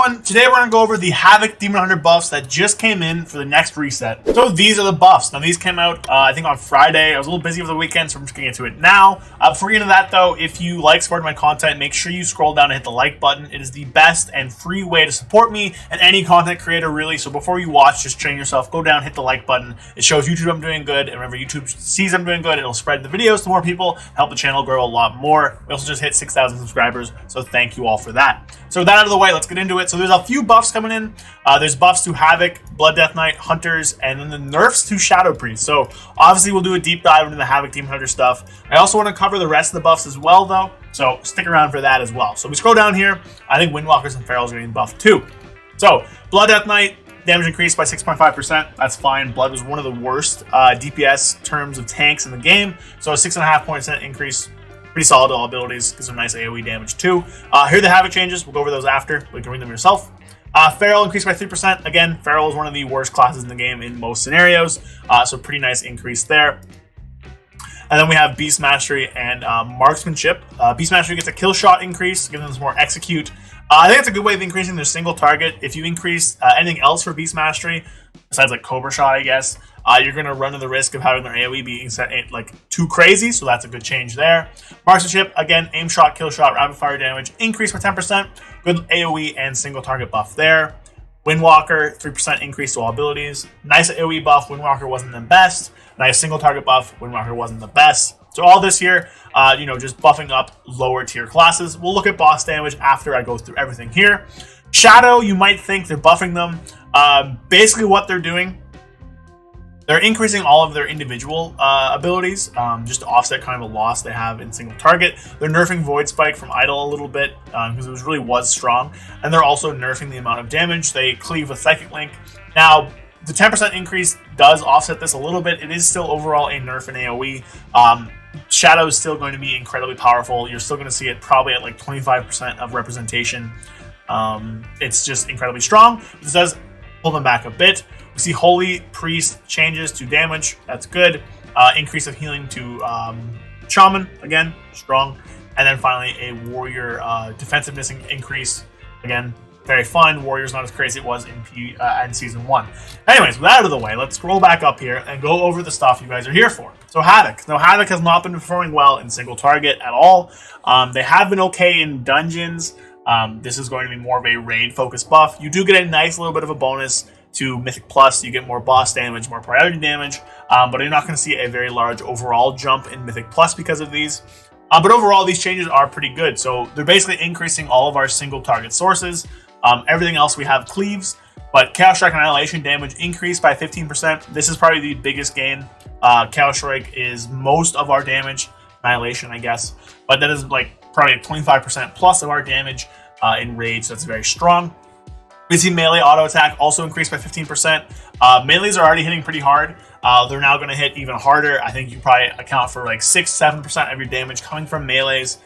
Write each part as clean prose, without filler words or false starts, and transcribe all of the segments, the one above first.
everyone, today we're going to go over the Havoc Demon Hunter buffs that just came in for the next reset. So these are the buffs. Now these came out, I think on Friday. I was a little busy over the weekend, so I'm just going to get to it now. Before we get into that though, if you like supporting my content, make sure you scroll down and hit the like button. It is the best and free way to support me and any content creator really. So before you watch, just train yourself, go down, hit the like button. It shows YouTube I'm doing good, and whenever YouTube sees I'm doing good, it'll spread the videos to more people, help the channel grow a lot more. We also just hit 6,000 subscribers, so thank you all for that. So with that out of the way, let's get into it. So there's a few buffs coming in. There's buffs to Havoc, Blood Death Knight, Hunters, and then the nerfs to Shadow Priest. So obviously we'll do a deep dive into the Havoc Demon Hunter stuff. I also want to cover the rest of the buffs as well though, so stick around for that as well. So we scroll down here, I think Windwalkers and Ferals are getting buffed too. So Blood Death Knight, damage increased by 6.5%. That's fine. Blood was one of the worst DPS terms of tanks in the game, so a 6.5% increase. Pretty solid all abilities, gives some nice AoE damage too. Here are the Havoc changes. We'll go over those after. You can read them yourself. Feral increased by 3%. Again, Feral is one of the worst classes in the game in most scenarios, so pretty nice increase there. And then we have Beast Mastery and Marksmanship. Beast Mastery gets a kill shot increase, giving them some more execute. I think it's a good way of increasing their single target. If you increase anything else for Beast Mastery, besides like Cobra Shot, I guess, you're going to run to the risk of having their AoE being set like too crazy, so that's a good change there. Marksmanship, again, aim shot, kill shot, rapid fire damage, increase by 10%. Good AoE and single target buff there. Windwalker, 3% increase to all abilities. Nice AoE buff, Windwalker wasn't the best. Nice single target buff, Windwalker wasn't the best. So all this here, just buffing up lower tier classes. We'll look at boss damage after I go through everything here. Shadow, you might think they're buffing them. Basically what they're doing, they're increasing all of their individual abilities just to offset kind of a loss they have in single target. They're nerfing Void Spike from Idle a little bit because it really was strong. And they're also nerfing the amount of damage. They cleave with Psychic Link. Now, the 10% increase does offset this a little bit. It is still overall a nerf in AoE. Shadow is still going to be incredibly powerful. You're still going to see it probably at like 25% of representation. It's just incredibly strong. This does pull them back a bit. We see Holy Priest changes to damage. That's good. Increase of healing to Shaman. Again, strong. And then finally a Warrior defensiveness increase. Again, very fun. Warrior's not as crazy as it was in Season 1. Anyways, with that out of the way, let's scroll back up here and go over the stuff you guys are here for. So Havoc. Now, Havoc has not been performing well in single target at all. They have been okay in dungeons. This is going to be more of a raid-focused buff. You do get a nice little bit of a bonus to Mythic Plus. You get more boss damage, more priority damage, but you're not going to see a very large overall jump in Mythic Plus because of these. But overall, these changes are pretty good. So they're basically increasing all of our single target sources. Everything else we have cleaves, but Chaos Strike Annihilation damage increased by 15%. This is probably the biggest gain. Chaos Strike is most of our damage. Annihilation, I guess, but that is like probably 25% plus of our damage in raid, so that's very strong. We see melee auto attack also increased by 15%. Melees are already hitting pretty hard. They're now going to hit even harder. I think you probably account for like 6-7% of your damage coming from melees.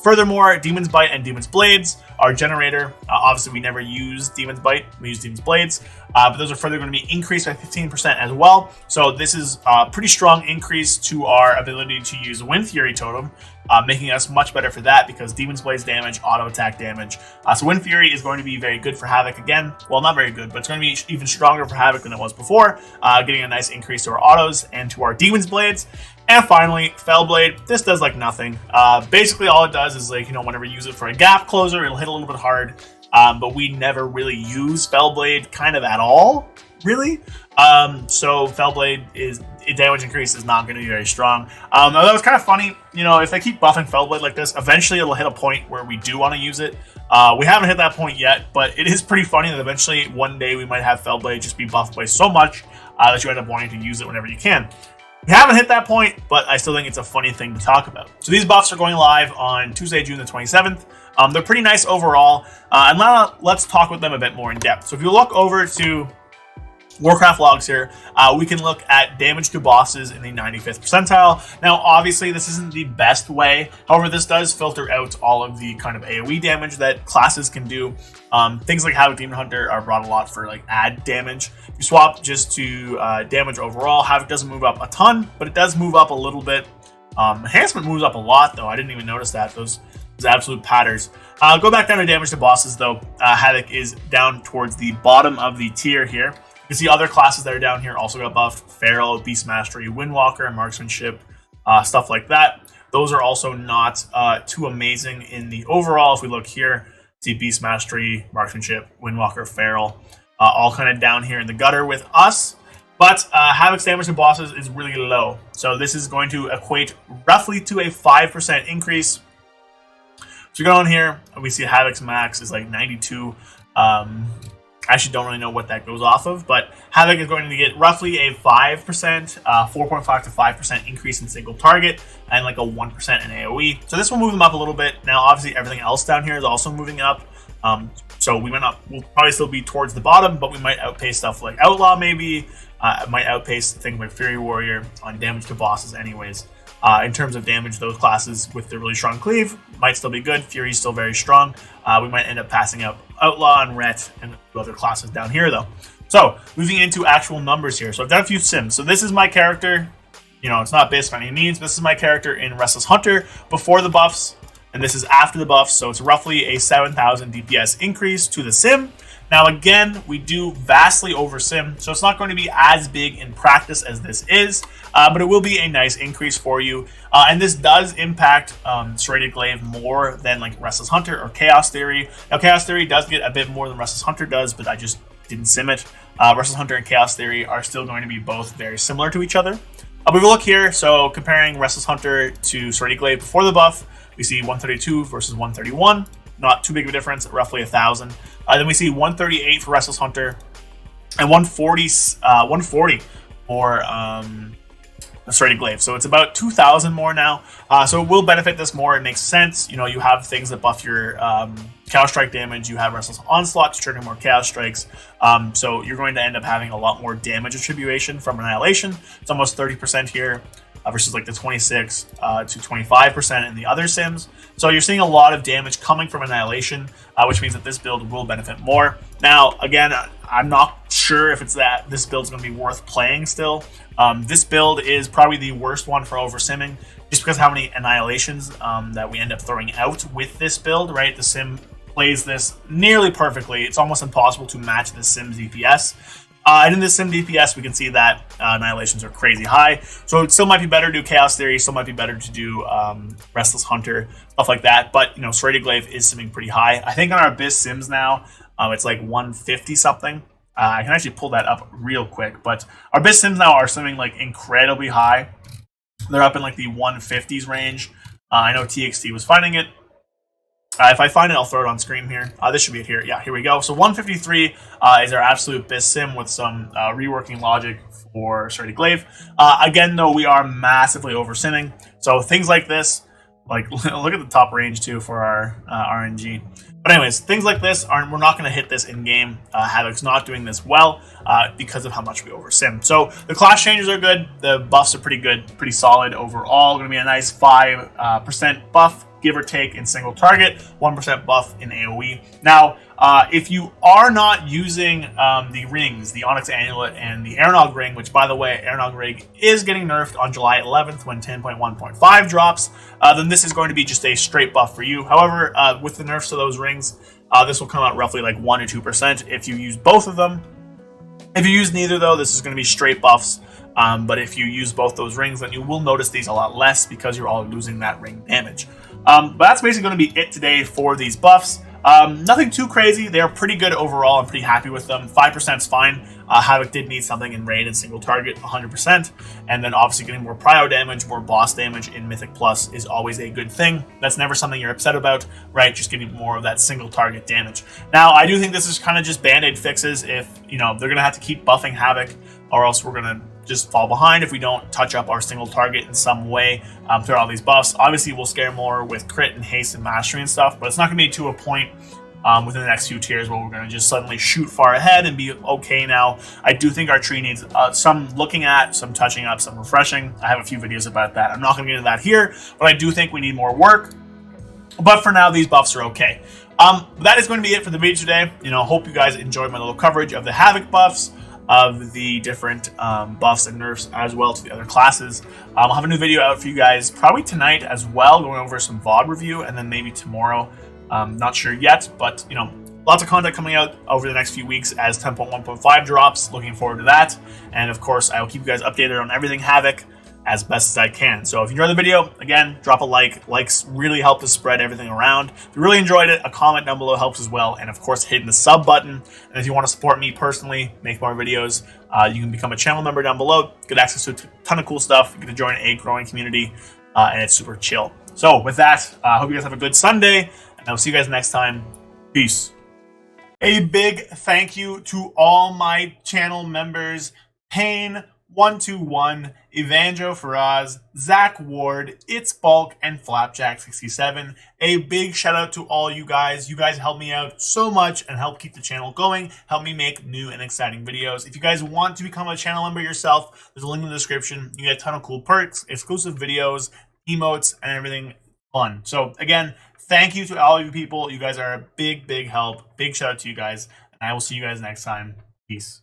Furthermore, Demon's Bite and Demon's Blades are generator. Obviously, we never use Demon's Bite. We use Demon's Blades. But those are further going to be increased by 15% as well. So this is a pretty strong increase to our ability to use Wind Fury Totem, making us much better for that because Demon's Blades damage, auto attack damage. So Wind Fury is going to be very good for Havoc again. Well, not very good, but it's going to be even stronger for Havoc than it was before, getting a nice increase to our autos and to our Demon's Blades. And finally, Fellblade. This does like nothing. Basically, all it does is like, whenever you use it for a gap closer, it'll hit a little bit hard. But we never really use Fellblade kind of at all, really. So Fellblade damage increase is not going to be very strong. Now that was kind of funny. If they keep buffing Fellblade like this, eventually it'll hit a point where we do want to use it. We haven't hit that point yet, but it is pretty funny that eventually one day we might have Fellblade just be buffed by so much that you end up wanting to use it whenever you can. We haven't hit that point, but I still think it's a funny thing to talk about. So these buffs are going live on Tuesday, June the 27th. They're pretty nice overall, and now let's talk with them a bit more in depth. So if you look over to Warcraft logs here, we can look at damage to bosses in the 95th percentile. Now, obviously, this isn't the best way. However, this does filter out all of the kind of AoE damage that classes can do. Things like Havoc Demon Hunter are brought a lot for like add damage. If you swap just to damage overall, Havoc doesn't move up a ton, but it does move up a little bit. Enhancement moves up a lot, though. I didn't even notice that. Those It's absolute patters. Go back down to damage to bosses, though. Havoc is down towards the bottom of the tier here. You can see other classes that are down here also got buffed. Feral, Beast Mastery, Windwalker, Marksmanship, stuff like that. Those are also not too amazing in the overall. If we look here, see Beast Mastery, Marksmanship, Windwalker, Feral, all kind of down here in the gutter with us. But Havoc's damage to bosses is really low. So this is going to equate roughly to a 5% increase. So we go on here, and we see Havoc's max is like 92. I actually don't really know what that goes off of, but Havoc is going to get roughly a 5%, 4.5 to 5% increase in single target, and like a 1% in AoE. So this will move them up a little bit. Now, obviously, everything else down here is also moving up. So we'll probably still be towards the bottom, but we might outpace stuff like Outlaw maybe. Might outpace things like Fury Warrior on damage to bosses anyways. In terms of damage, those classes with the really strong cleave might still be good. Fury's still very strong. We might end up passing up Outlaw and Ret and other classes down here, though. So, moving into actual numbers here. So, I've done a few sims. So, this is my character. You know, it's not based by any means. This is my character in Restless Hunter before the buffs. And this is after the buffs. So, it's roughly a 7,000 DPS increase to the sim. Now, again, we do vastly over sim, so it's not going to be as big in practice as this is, but it will be a nice increase for you. And this does impact Serrated Glaive more than like Restless Hunter or Chaos Theory. Now, Chaos Theory does get a bit more than Restless Hunter does, but I just didn't sim it. Restless Hunter and Chaos Theory are still going to be both very similar to each other. We will look here, so comparing Restless Hunter to Serrated Glaive before the buff, we see 132 versus 131. Not too big of a difference, roughly 1,000. Then we see 138 for Restless Hunter and 140 for Serrated Glaive. So it's about 2,000 more now. So it will benefit this more. It makes sense. You know, you have things that buff your Chaos Strike damage. You have Restless Onslaught to trigger more Chaos Strikes. So you're going to end up having a lot more damage attribution from Annihilation. It's almost 30% here. Versus like the 26 to 25% in the other sims. So you're seeing a lot of damage coming from Annihilation, which means that this build will benefit more. Now, again, I'm not sure if it's that this build's going to be worth playing still. This build is probably the worst one for over-simming, just because of how many Annihilations that we end up throwing out with this build, right? The sim plays this nearly perfectly. It's almost impossible to match the sim's DPS. And in this sim DPS, we can see that Annihilations are crazy high. So it still might be better to do Chaos Theory, still might be better to do Restless Hunter, stuff like that. But, you know, Serrated Glaive is simming pretty high. I think on our Abyss sims now, it's like 150 something. I can actually pull that up real quick. But our Abyss sims now are simming like incredibly high. They're up in like the 150s range. I know TXT was finding it. If I find it, I'll throw it on screen here. This should be it here. Yeah, here we go. So 153 is our absolute best sim with some reworking logic for Serrated Glaive. Again, though, we are massively over simming. So things like this, like look at the top range too for our RNG. But anyways, things like this we're not going to hit this in game. Havoc's not doing this well because of how much we over sim. So the class changes are good. The buffs are pretty good, pretty solid overall. Going to be a nice 5% buff, give or take, in single target, 1% buff in AoE. Now, if you are not using the rings, the Onyx Amulet and the Aeronog Ring, which, by the way, Aeronog Ring is getting nerfed on July 11th when 10.1.5 drops, then this is going to be just a straight buff for you. However, with the nerfs to those rings, this will come out roughly like 1 to 2% if you use both of them. If you use neither, though, this is going to be straight buffs. But if you use both those rings, then you will notice these a lot less because you're all losing that ring damage. But that's basically going to be it today for these buffs. Nothing too crazy. They're pretty good overall. I'm pretty happy with them. 5% is fine. Havoc did need something in raid and single target, 100%. And then obviously getting more prio damage, more boss damage in Mythic Plus is always a good thing. That's never something you're upset about, right? Just getting more of that single target damage. Now, I do think this is kind of just band-aid fixes if, you know, they're going to have to keep buffing Havoc, or else we're going to just fall behind if we don't touch up our single target in some way throughout all these buffs. Obviously, we'll scare more with crit and haste and mastery and stuff, but it's not going to be to a point within the next few tiers where we're going to just suddenly shoot far ahead and be okay now. I do think our tree needs some looking at, some touching up, some refreshing. I have a few videos about that. I'm not going to get into that here, but I do think we need more work. But for now, these buffs are okay. That is going to be it for the video today. You know, hope you guys enjoyed my little coverage of the Havoc buffs. of the different buffs and nerfs as well to the other classes. I'll have a new video out for you guys probably tonight as well, going over some VOD review, and then maybe tomorrow. Not sure yet, but you know, lots of content coming out over the next few weeks as 10.1.5 drops. Looking forward to that. And of course, I will keep you guys updated on everything Havoc as best as I can. So if you enjoyed the video, again, drop a like. Likes really help to spread everything around. If you really enjoyed it, a comment down below helps as well. And of course, hitting the sub button. And if you want to support me personally, make more videos, you can become a channel member down below. Get access to a ton of cool stuff. You get to join a growing community, and it's super chill. So with that, I hope you guys have a good Sunday, and I'll see you guys next time. Peace. A big thank you to all my channel members: Pain121, Evanjo Faraz, Zach Ward, It's Bulk, and Flapjack67. A big shout out to all you guys. You guys help me out so much and help keep the channel going, help me make new and exciting videos. If you guys want to become a channel member yourself, there's a link in the description. You get a ton of cool perks, exclusive videos, emotes, and everything fun. So again, thank you to all of you people. You guys are a big help. Big shout out to you guys. And I will see you guys next time. Peace.